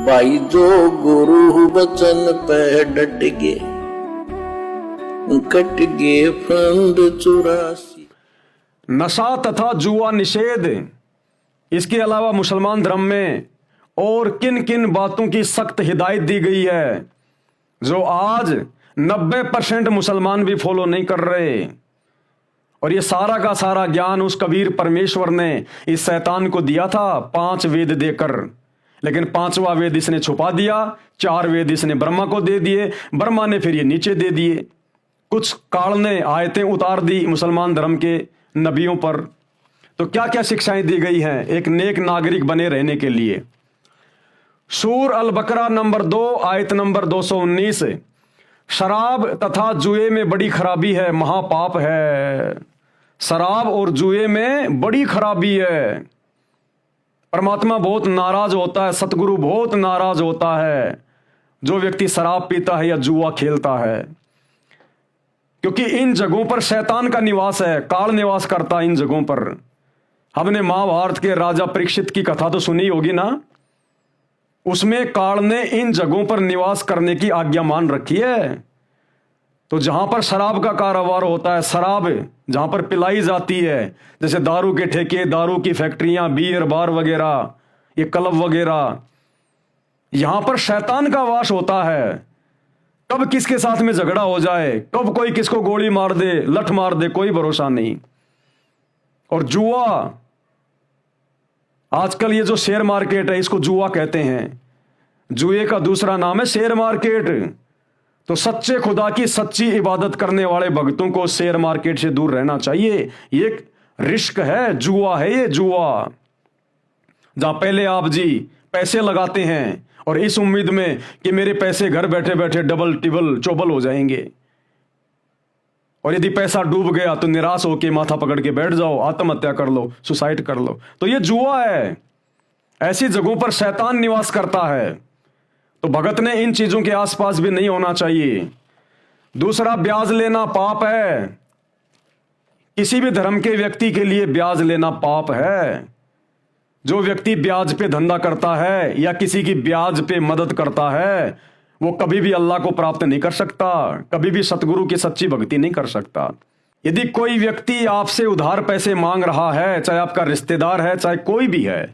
भाई जो गुरु वचन पे डट गए, कट गए फंद 84। नशा तथा जुआ निषेध, इसके अलावा मुसलमान धर्म में और किन किन बातों की सख्त हिदायत दी गई है जो आज 90% मुसलमान भी फॉलो नहीं कर रहे। और ये सारा का सारा ज्ञान उस कबीर परमेश्वर ने इस शैतान को दिया था 5 वेद देकर, लेकिन 5वां वेद इसने छुपा दिया। 4 वेद इसने ब्रह्मा को दे दिए, ब्रह्मा ने फिर ये नीचे दे दिए। कुछ काल ने आयतें उतार दी मुसलमान धर्म के नबियों पर। तो क्या क्या शिक्षाएं दी गई हैं एक नेक नागरिक बने रहने के लिए। सूर अल बकरा नंबर 2 आयत नंबर 219, शराब तथा जुए में बड़ी खराबी है, महापाप है। शराब और जुए में बड़ी खराबी है। परमात्मा बहुत नाराज होता है, सतगुरु बहुत नाराज होता है जो व्यक्ति शराब पीता है या जुआ खेलता है, क्योंकि इन जगहों पर शैतान का निवास है, काल निवास करता है इन जगहों पर। हमने महाभारत के राजा परीक्षित की कथा तो सुनी होगी ना, उसमें काल ने इन जगहों पर निवास करने की आज्ञा मान रखी है। तो जहां पर शराब का कारोबार होता है, शराब जहां पर पिलाई जाती है, जैसे दारू के ठेके, दारू की फैक्ट्रियां, बियर बार वगैरह, ये क्लब वगैरह, यहां पर शैतान का वास होता है। कब किसके साथ में झगड़ा हो जाए, कब कोई किसको गोली मार दे, लठ मार दे, कोई भरोसा नहीं। और जुआ, आजकल ये जो शेयर मार्केट है इसको जुआ कहते हैं। जुए का दूसरा नाम है शेयर मार्केट। तो सच्चे खुदा की सच्ची इबादत करने वाले भक्तों को शेयर मार्केट से दूर रहना चाहिए। ये एक रिस्क है, जुआ है ये, जुआ जहां पहले आप जी पैसे लगाते हैं और इस उम्मीद में कि मेरे पैसे घर बैठे बैठे डबल टिबल चौबल हो जाएंगे, और यदि पैसा डूब गया तो निराश होकर माथा पकड़ के बैठ जाओ, आत्महत्या कर लो, सुसाइड कर लो। तो ये जुआ है। ऐसी जगहों पर शैतान निवास करता है। तो भगत ने इन चीजों के आसपास भी नहीं होना चाहिए। दूसरा, ब्याज लेना पाप है। किसी भी धर्म के व्यक्ति के लिए ब्याज लेना पाप है। जो व्यक्ति ब्याज पे धंधा करता है या किसी की ब्याज पे मदद करता है, वो कभी भी अल्लाह को प्राप्त नहीं कर सकता, कभी भी सतगुरु की सच्ची भक्ति नहीं कर सकता। यदि कोई व्यक्ति आपसे उधार पैसे मांग रहा है, चाहे आपका रिश्तेदार है, चाहे कोई भी है,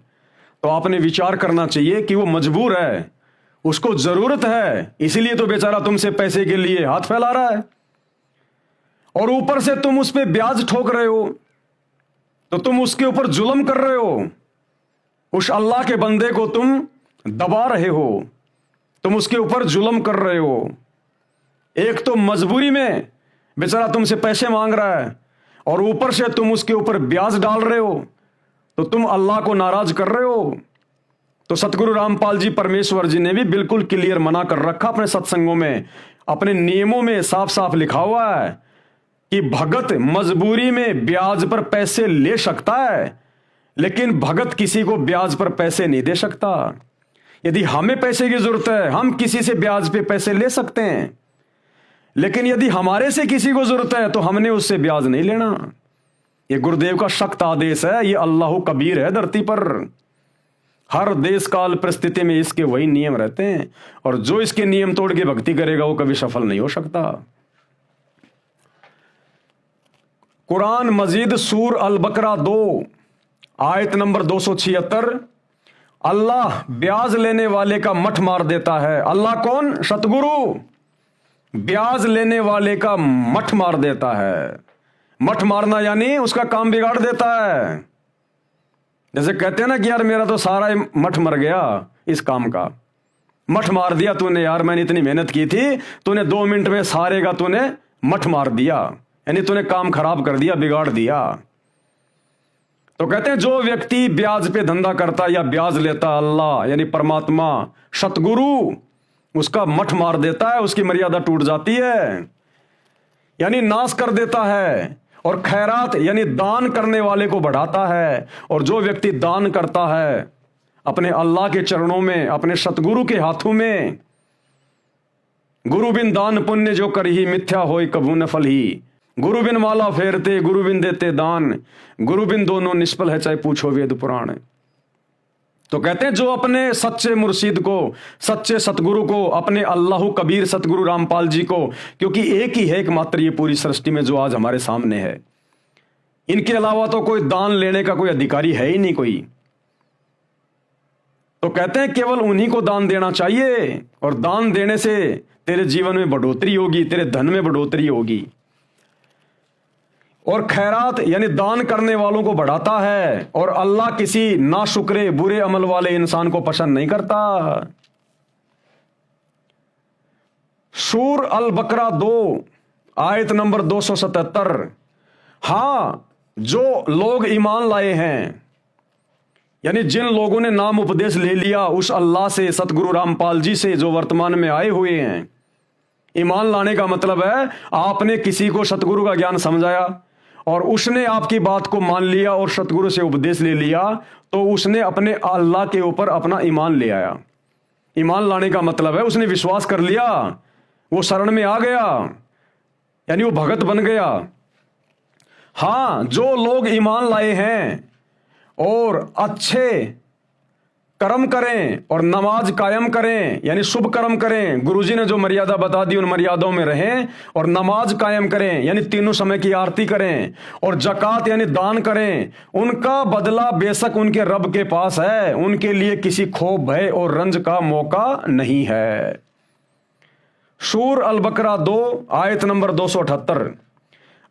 तो आपने विचार करना चाहिए कि वो मजबूर है, उसको जरूरत है, इसीलिए तो बेचारा तुमसे पैसे के लिए हाथ फैला रहा है। और ऊपर से तुम उस पर ब्याज ठोक रहे हो, तो तुम उसके ऊपर जुल्म कर रहे हो। उस अल्लाह के बंदे को तुम दबा रहे हो, तुम उसके ऊपर जुल्म कर रहे हो। एक तो मजबूरी में बेचारा तुमसे पैसे मांग रहा है, और ऊपर से तुम उसके ऊपर ब्याज डाल रहे हो, तो तुम अल्लाह को नाराज कर रहे हो। तो सतगुरु रामपाल जी परमेश्वर जी ने भी बिल्कुल क्लियर मना कर रखा अपने सत्संगों में, अपने नियमों में साफ साफ लिखा हुआ है कि भगत मजबूरी में ब्याज पर पैसे ले सकता है, लेकिन भगत किसी को ब्याज पर पैसे नहीं दे सकता। यदि हमें पैसे की जरूरत है, हम किसी से ब्याज पे पैसे ले सकते हैं, लेकिन यदि हमारे से किसी को जरूरत है तो हमने उससे ब्याज नहीं लेना। ये गुरुदेव का सख्त आदेश है, ये अल्लाह कबीर है धरती पर। हर देश काल परिस्थिति में इसके वही नियम रहते हैं, और जो इसके नियम तोड़ के भक्ति करेगा वो कभी सफल नहीं हो सकता। कुरान मजीद सूर अल बकरा 2 आयत नंबर 276, अल्लाह ब्याज लेने वाले का मठ मार देता है। अल्लाह कौन? सतगुरु ब्याज लेने वाले का मठ मार देता है। मठ मारना यानी उसका काम बिगाड़ देता है। जैसे कहते हैं ना कि यार मेरा तो सारा मठ मर गया इस काम का, मठ मार दिया तूने यार, मैंने इतनी मेहनत की थी, तूने 2 मिनट में सारे का तूने मठ मार दिया, यानी तूने काम खराब कर दिया, बिगाड़ दिया। तो कहते हैं जो व्यक्ति ब्याज पे धंधा करता या ब्याज लेता, अल्लाह यानी परमात्मा सतगुरु उसका मठ मार देता है, उसकी मर्यादा टूट जाती है, यानी नाश कर देता है। और खैरात यानी दान करने वाले को बढ़ाता है। और जो व्यक्ति दान करता है अपने अल्लाह के चरणों में, अपने सतगुरु के हाथों में, गुरु बिन दान पुण्य जो करही मिथ्या होय कभू न फल ही। गुरु बिन माला फेरते, गुरु बिन देते दान, गुरु बिन दोनों निष्फल है चाहे पूछो वेद पुराण। तो कहते हैं जो अपने सच्चे मुर्शिद को, सच्चे सतगुरु को, अपने अल्लाह कबीर सतगुरु रामपाल जी को, क्योंकि एक ही है एकमात्र ये पूरी सृष्टि में जो आज हमारे सामने है, इनके अलावा तो कोई दान लेने का कोई अधिकारी है ही नहीं कोई। तो कहते हैं केवल उन्हीं को दान देना चाहिए, और दान देने से तेरे जीवन में बढ़ोतरी होगी, तेरे धन में बढ़ोतरी होगी। और खैरात यानी दान करने वालों को बढ़ाता है, और अल्लाह किसी नाशुक्रे बुरे अमल वाले इंसान को पसंद नहीं करता। सूर अल बकरा 2 आयत नंबर 277। हां, जो लोग ईमान लाए हैं, यानी जिन लोगों ने नाम उपदेश ले लिया उस अल्लाह से, सतगुरु रामपाल जी से, जो वर्तमान में आए हुए हैं। ईमान लाने का मतलब है आपने किसी को सतगुरु का ज्ञान समझाया और उसने आपकी बात को मान लिया और सतगुरु से उपदेश ले लिया, तो उसने अपने अल्लाह के ऊपर अपना ईमान ले आया। ईमान लाने का मतलब है उसने विश्वास कर लिया, वो शरण में आ गया, यानी वो भगत बन गया। हां, जो लोग ईमान लाए हैं और अच्छे कर्म करें और नमाज कायम करें, यानी शुभ कर्म करें, गुरुजी ने जो मर्यादा बता दी उन मर्यादाओं में रहें, और नमाज कायम करें यानी तीनों समय की आरती करें, और जकात यानी दान करें, उनका बदला बेशक उनके रब के पास है, उनके लिए किसी खौफ, भय और रंज का मौका नहीं है। सूर अल बकरा 2 आयत नंबर 278।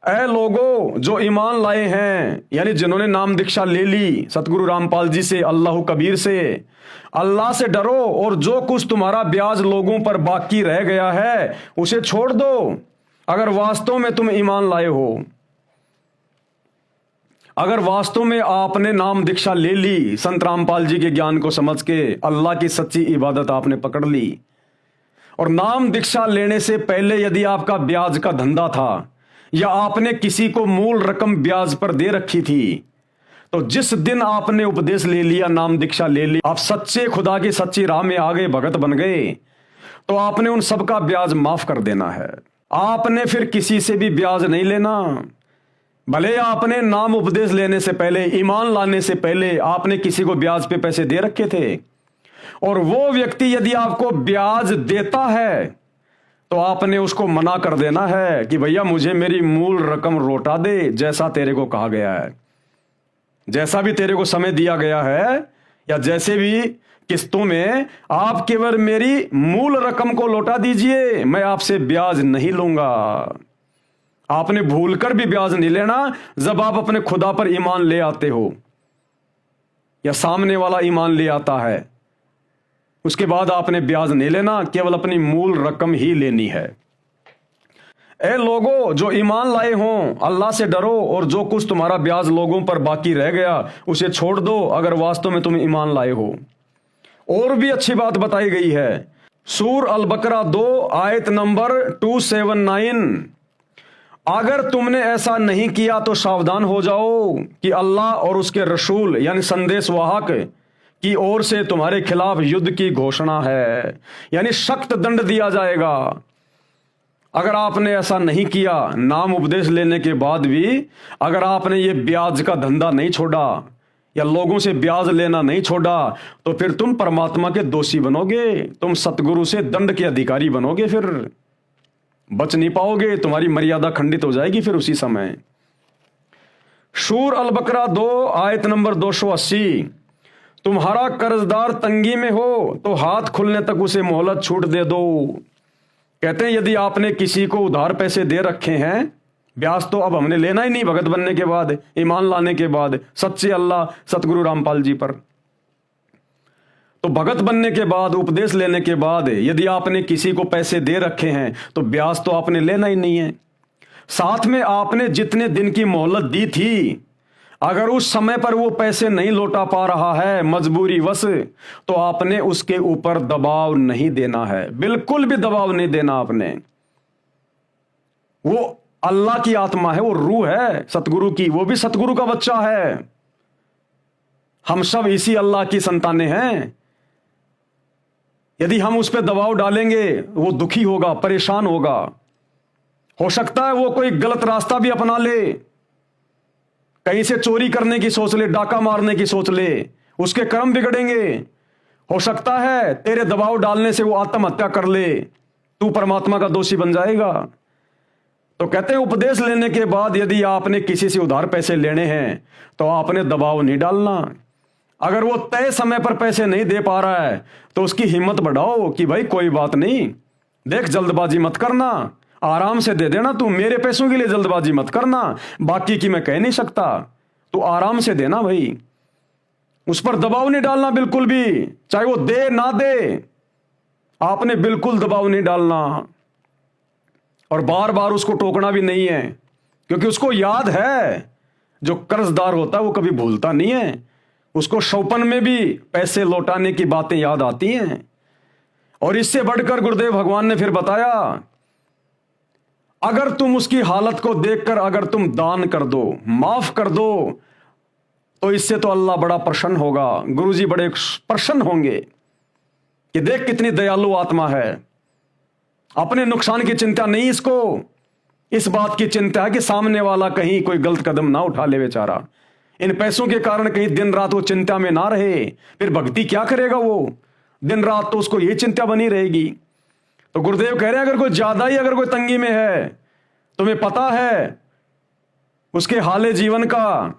ऐ लोगों जो ईमान लाए हैं, यानी जिन्होंने नाम दीक्षा ले ली सतगुरु रामपाल जी से, अल्लाह कबीर से, अल्लाह से डरो और जो कुछ तुम्हारा ब्याज लोगों पर बाकी रह गया है उसे छोड़ दो, अगर वास्तव में तुम ईमान लाए हो। अगर वास्तव में आपने नाम दीक्षा ले ली, संत रामपाल जी के ज्ञान को समझ के अल्लाह की सच्ची इबादत आपने पकड़ ली, और नाम दीक्षा लेने से पहले यदि आपका ब्याज का धंधा था या आपने किसी को मूल रकम ब्याज पर दे रखी थी, तो जिस दिन आपने उपदेश ले लिया, नाम दीक्षा ले ली, आप सच्चे खुदा की सच्ची राह में आ गए, भगत बन गए, तो आपने उन सब का ब्याज माफ कर देना है। आपने फिर किसी से भी ब्याज नहीं लेना। भले आपने नाम उपदेश लेने से पहले, ईमान लाने से पहले आपने किसी को ब्याज पे पैसे दे रखे थे, और वो व्यक्ति यदि आपको ब्याज देता है तो आपने उसको मना कर देना है कि भैया मुझे मेरी मूल रकम लौटा दे, जैसा तेरे को कहा गया है, जैसा भी तेरे को समय दिया गया है, या जैसे भी किस्तों में, आप केवल मेरी मूल रकम को लौटा दीजिए, मैं आपसे ब्याज नहीं लूंगा। आपने भूलकर भी ब्याज नहीं लेना जब आप अपने खुदा पर ईमान ले आते हो या सामने वाला ईमान ले आता है, उसके बाद आपने ब्याज नहीं लेना, केवल अपनी मूल रकम ही लेनी है। ए लोगों जो ईमान लाए हों, अल्लाह से डरो और जो कुछ तुम्हारा ब्याज लोगों पर बाकी रह गया उसे छोड़ दो, अगर वास्तव में तुम ईमान लाए हो। और भी अच्छी बात बताई गई है, सूर अल बकरा 2 आयत नंबर 279। अगर तुमने ऐसा नहीं किया तो सावधान हो जाओ कि अल्लाह और उसके रसूल यानी संदेश वाहक की ओर से तुम्हारे खिलाफ युद्ध की घोषणा है, यानी सख्त दंड दिया जाएगा। अगर आपने ऐसा नहीं किया, नाम उपदेश लेने के बाद भी अगर आपने ये ब्याज का धंधा नहीं छोड़ा या लोगों से ब्याज लेना नहीं छोड़ा, तो फिर तुम परमात्मा के दोषी बनोगे, तुम सतगुरु से दंड के अधिकारी बनोगे, फिर बच नहीं पाओगे, तुम्हारी मर्यादा खंडित हो जाएगी फिर उसी समय। सूर अल बकरा 2 आयत नंबर 280। तुम्हारा कर्जदार तंगी में हो तो हाथ खुलने तक उसे मोहलत छूट दे दो। कहते हैं यदि आपने किसी को उधार पैसे दे रखे हैं, ब्याज तो अब हमने लेना ही नहीं भगत बनने के बाद, ईमान लाने के बाद सच्चे अल्लाह सतगुरु रामपाल जी पर, तो भगत बनने के बाद, उपदेश लेने के बाद यदि आपने किसी को पैसे दे रखे हैं तो ब्याज तो आपने लेना ही नहीं है। साथ में आपने जितने दिन की मोहलत दी थी, अगर उस समय पर वो पैसे नहीं लौटा पा रहा है मजबूरी वश, तो आपने उसके ऊपर दबाव नहीं देना है, बिल्कुल भी दबाव नहीं देना आपने। वो अल्लाह की आत्मा है, वो रूह है सतगुरु की, वो भी सतगुरु का बच्चा है, हम सब इसी अल्लाह की संतानें हैं। यदि हम उस पर दबाव डालेंगे वो दुखी होगा, परेशान होगा, हो सकता है वो कोई गलत रास्ता भी अपना ले, कहीं से चोरी करने की सोच ले, डाका मारने की सोच ले, उसके कर्म बिगड़ेंगे। हो सकता है तेरे दबाव डालने से वो आत्महत्या कर ले, तू परमात्मा का दोषी बन जाएगा। तो कहते हैं उपदेश लेने के बाद यदि आपने किसी से उधार पैसे लेने हैं तो आपने दबाव नहीं डालना। अगर वो तय समय पर पैसे नहीं दे पा रहा है तो उसकी हिम्मत बढ़ाओ कि भाई कोई बात नहीं, देख जल्दबाजी मत करना, आराम से दे देना, तू मेरे पैसों के लिए जल्दबाजी मत करना, बाकी की मैं कह नहीं सकता, तू आराम से देना भाई। उस पर दबाव नहीं डालना बिल्कुल भी, चाहे वो दे ना दे, आपने बिल्कुल दबाव नहीं डालना। और बार बार उसको टोकना भी नहीं है, क्योंकि उसको याद है, जो कर्जदार होता है वो कभी भूलता नहीं है, उसको शौपन में भी पैसे लौटाने की बातें याद आती हैं। और इससे बढ़कर गुरुदेव भगवान ने फिर बताया, अगर तुम उसकी हालत को देखकर अगर तुम दान कर दो, माफ कर दो, तो इससे तो अल्लाह बड़ा प्रसन्न होगा, गुरुजी बड़े प्रसन्न होंगे कि देख कितनी दयालु आत्मा है। अपने नुकसान की चिंता नहीं इसको, इस बात की चिंता है कि सामने वाला कहीं कोई गलत कदम ना उठा ले बेचारा, इन पैसों के कारण कहीं दिन रात वो चिंता में ना रहे, फिर भक्ति क्या करेगा वो, दिन रात तो उसको ये चिंता बनी रहेगी। तो गुरुदेव कह रहे हैं अगर कोई ज्यादा ही अगर कोई तंगी में है, तुम्हें पता है उसके हाले जीवन का,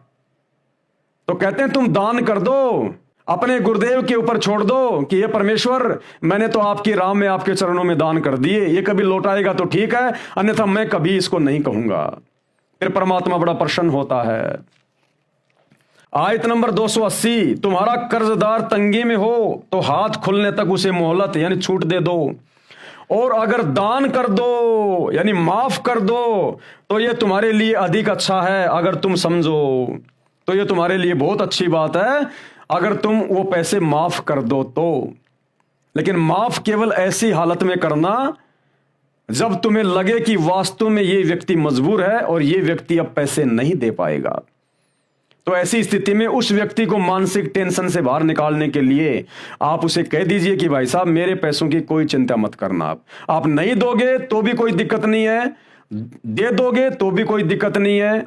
तो कहते हैं तुम दान कर दो, अपने गुरुदेव के ऊपर छोड़ दो कि ये परमेश्वर मैंने तो आपकी राह में आपके चरणों में दान कर दिए, ये कभी लौटाएगा तो ठीक है, अन्यथा मैं कभी इसको नहीं कहूंगा। फिर परमात्मा बड़ा प्रसन्न होता है। आयत नंबर 280, तुम्हारा कर्जदार तंगी में हो तो हाथ खुलने तक उसे मोहलत यानी छूट दे दो, और अगर दान कर दो यानी माफ कर दो तो ये तुम्हारे लिए अधिक अच्छा है। अगर तुम समझो तो ये तुम्हारे लिए बहुत अच्छी बात है अगर तुम वो पैसे माफ कर दो तो। लेकिन माफ केवल ऐसी हालत में करना जब तुम्हें लगे कि वास्तव में ये व्यक्ति मजबूर है और ये व्यक्ति अब पैसे नहीं दे पाएगा। तो ऐसी स्थिति में उस व्यक्ति को मानसिक टेंशन से बाहर निकालने के लिए आप उसे कह दीजिए कि भाई साहब मेरे पैसों की कोई चिंता मत करना, आप नहीं दोगे तो भी कोई दिक्कत नहीं है, दे दोगे तो भी कोई दिक्कत नहीं है,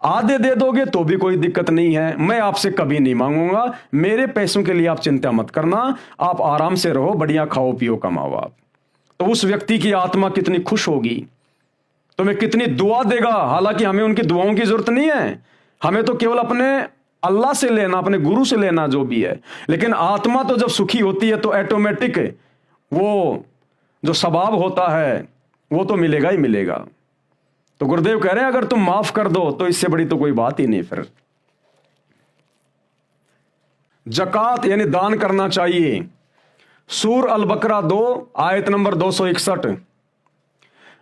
आधे दे दोगे तो भी कोई दिक्कत नहीं है, मैं आपसे कभी नहीं मांगूंगा, मेरे पैसों के लिए आप चिंता मत करना, आप आराम से रहो, बढ़िया खाओ पियो कमाओ आप। तो उस व्यक्ति की आत्मा कितनी खुश होगी, तुम्हें कितनी दुआ देगा। हालांकि हमें उनकी दुआओं की जरूरत नहीं है, हमें तो केवल अपने अल्लाह से लेना, अपने गुरु से लेना जो भी है। लेकिन आत्मा तो जब सुखी होती है तो ऑटोमेटिक वो जो सवाब होता है वो तो मिलेगा ही मिलेगा। तो गुरुदेव कह रहे हैं अगर तुम माफ कर दो तो इससे बड़ी तो कोई बात ही नहीं। फिर जकात यानी दान करना चाहिए। सूर अल बकरा 2 आयत नंबर 261,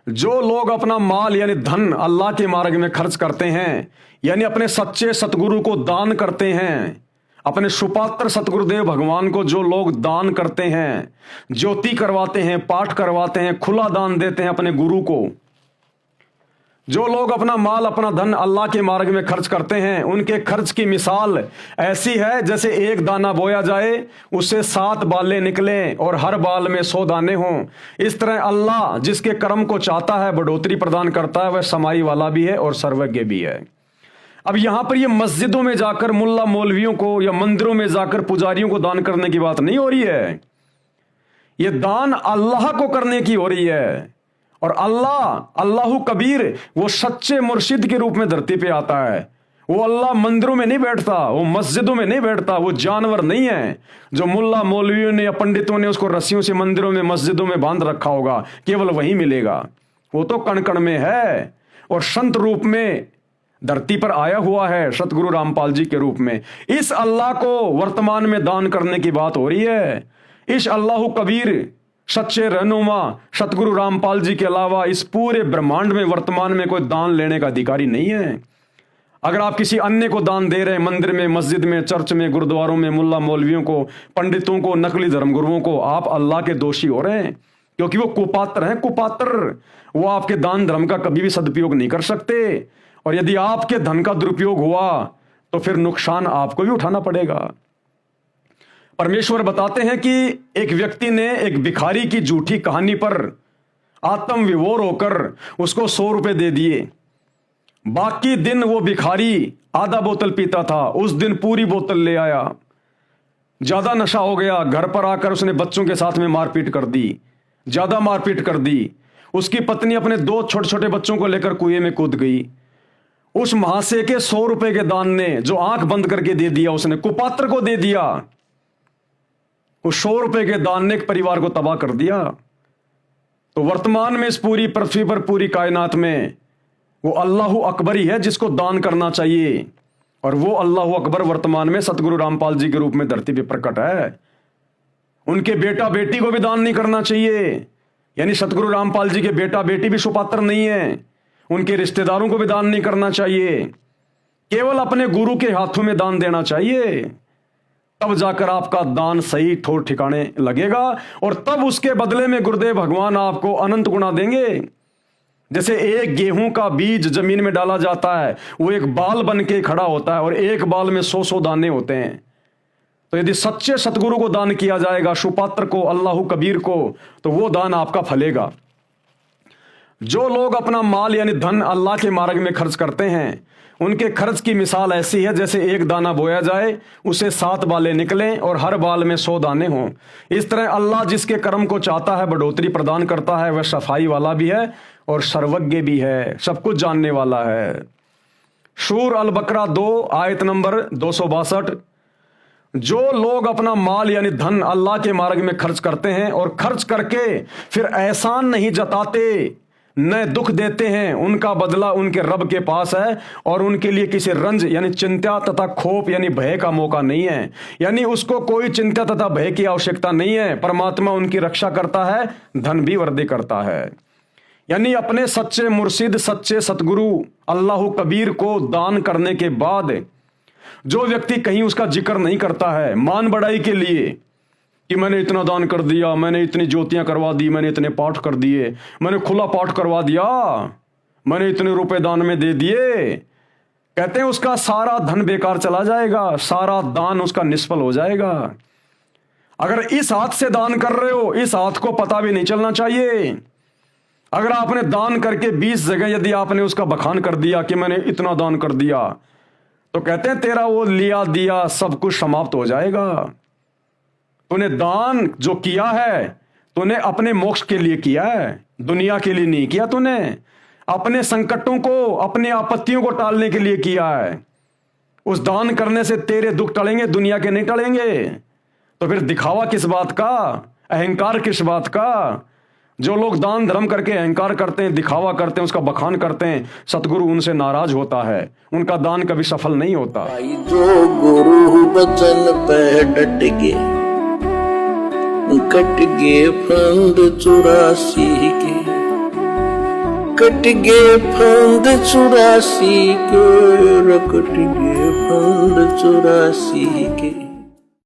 जो लोग अपना माल यानी धन अल्लाह के मार्ग में खर्च करते हैं, यानी अपने सच्चे सतगुरु को दान करते हैं, अपने सुपात्र सतगुरुदेव भगवान को जो लोग दान करते हैं, ज्योति करवाते हैं, पाठ करवाते हैं, खुला दान देते हैं अपने गुरु को, जो लोग अपना माल अपना धन अल्लाह के मार्ग में खर्च करते हैं, उनके खर्च की मिसाल ऐसी है जैसे एक दाना बोया जाए उससे 7 बालें निकलें और हर बाल में 100 दाने हों। इस तरह अल्लाह जिसके कर्म को चाहता है बढ़ोतरी प्रदान करता है, वह समाई वाला भी है और सर्वज्ञ भी है। अब यहां पर ये मस्जिदों में जाकर मुल्ला मौलवियों को या मंदिरों में जाकर पुजारियों को दान करने की बात नहीं हो रही है, ये दान अल्लाह को करने की हो रही है। और अल्लाह कबीर वो सच्चे मुर्शिद के रूप में धरती पे आता है। वो अल्लाह मंदिरों में नहीं बैठता, वो मस्जिदों में नहीं बैठता, वो जानवर नहीं है जो मुल्ला मौलवियों ने या पंडितों ने उसको रस्सियों से मंदिरों में मस्जिदों में बांध रखा होगा, केवल वही मिलेगा। वो तो कण कण में है और संत रूप में धरती पर आया हुआ है, सतगुरु रामपाल जी के रूप में। इस अल्लाह को वर्तमान में दान करने की बात हो रही है। इस अल्लाह कबीर सच्चे रहनुमा सतगुरु रामपाल जी के अलावा इस पूरे ब्रह्मांड में वर्तमान में कोई दान लेने का अधिकारी नहीं है। अगर आप किसी अन्य को दान दे रहे हैं, मंदिर में, मस्जिद में, चर्च में, गुरुद्वारों में, मुल्ला मौलवियों को, पंडितों को, नकली धर्मगुरुओं को, आप अल्लाह के दोषी हो रहे हैं, क्योंकि वो कुपात्र हैं। कुपात्र वो आपके दान धर्म का कभी भी सदुपयोग नहीं कर सकते, और यदि आपके धन का दुरुपयोग हुआ तो फिर नुकसान आपको भी उठाना पड़ेगा। परमेश्वर बताते हैं कि एक व्यक्ति ने एक भिखारी की झूठी कहानी पर आत्म विभोर होकर उसको 100 रुपए दे दिए। बाकी दिन वो भिखारी आधा बोतल पीता था, उस दिन पूरी बोतल ले आया। ज्यादा नशा हो गया, घर पर आकर उसने बच्चों के साथ में मारपीट कर दी, ज्यादा मारपीट कर दी। उसकी पत्नी अपने 2 छोटे छोटे बच्चों को लेकर कुएं में कूद गई। उस महाशय के 100 रुपए के दान ने जो आंख बंद करके दे दिया, उसने कुपात्र को दे दिया। उस 100 रुपए के दान ने एक परिवार को तबाह कर दिया। तो वर्तमान में इस पूरी पृथ्वी पर, पूरी कायनात में वो अल्लाह अकबर ही है जिसको दान करना चाहिए। और वो अल्लाह अकबर वर्तमान में सतगुरु रामपाल जी के रूप में धरती पे प्रकट है। उनके बेटा बेटी को भी दान नहीं करना चाहिए, यानी सतगुरु रामपाल जी के बेटा बेटी भी सुपात्र नहीं है, उनके रिश्तेदारों को भी दान नहीं करना चाहिए। केवल अपने गुरु के हाथों में दान देना चाहिए, तब जाकर आपका दान सही ठोर ठिकाने लगेगा और तब उसके बदले में गुरुदेव भगवान आपको अनंत गुना देंगे। जैसे एक गेहूं का बीज जमीन में डाला जाता है, वो एक बाल बन के खड़ा होता है और एक बाल में 100-100 दाने होते हैं। तो यदि सच्चे सतगुरु को दान किया जाएगा, सुपात्र को, अल्लाह कबीर को, तो वो दान आपका फलेगा। जो लोग अपना माल यानी धन अल्लाह के मार्ग में खर्च करते हैं, उनके खर्च की मिसाल ऐसी है जैसे एक दाना बोया जाए, उसे 7 बालें निकलें और हर बाल में 100 दाने हों। इस तरह अल्लाह जिसके कर्म को चाहता है बढ़ोतरी प्रदान करता है। वह सफाई वाला भी है और सर्वज्ञ भी है, सब कुछ जानने वाला है। सूर अल बकरा 2 आयत नंबर 262। जो लोग अपना माल यानी धन अल्लाह के मार्ग में खर्च करते हैं और खर्च करके फिर एहसान नहीं जताते, न दुख देते हैं, उनका बदला उनके रब के पास है और उनके लिए किसी रंज यानी चिंता तथा खौफ यानी भय का मौका नहीं है। यानी उसको कोई चिंता तथा भय की आवश्यकता नहीं है। परमात्मा उनकी रक्षा करता है, धन भी वृद्धि करता है। यानी अपने सच्चे मुर्शिद, सच्चे सतगुरु अल्लाह कबीर को दान करने के बाद जो व्यक्ति कहीं उसका जिक्र नहीं करता है मान बढ़ाई के लिए कि मैंने इतना दान कर दिया, मैंने इतनी ज्योतियां करवा दी, मैंने इतने पाठ कर दिए, मैंने खुला पाठ करवा दिया, मैंने इतने रुपए दान में दे दिए, कहते हैं उसका सारा धन बेकार चला जाएगा, सारा दान उसका निष्फल हो जाएगा। अगर इस हाथ से दान कर रहे हो, इस हाथ को पता भी नहीं चलना चाहिए। अगर आपने दान करके 20 जगह यदि आपने उसका बखान कर दिया कि मैंने इतना दान कर दिया, तो कहते हैं तेरा वो लिया दिया सब कुछ समाप्त हो जाएगा। तूने दान जो किया है, तूने अपने मोक्ष के लिए किया है, दुनिया के लिए नहीं किया। तूने अपने संकटों को, अपनी आपत्तियों को टालने के लिए किया है। उस दान करने से तेरे दुख टलेंगे, दुनिया के नहीं टलेंगे। तो फिर दिखावा किस बात का, अहंकार किस बात का? जो लोग दान धर्म करके अहंकार करते हैं, दिखावा करते हैं, उसका बखान करते हैं, सतगुरु उनसे नाराज होता है, उनका दान कभी सफल नहीं होता। भाई जो गुरु बचन पे डट गए, कट गए फंद 84 के, कट गए फंद 84 के, कट गए फंद 84 के।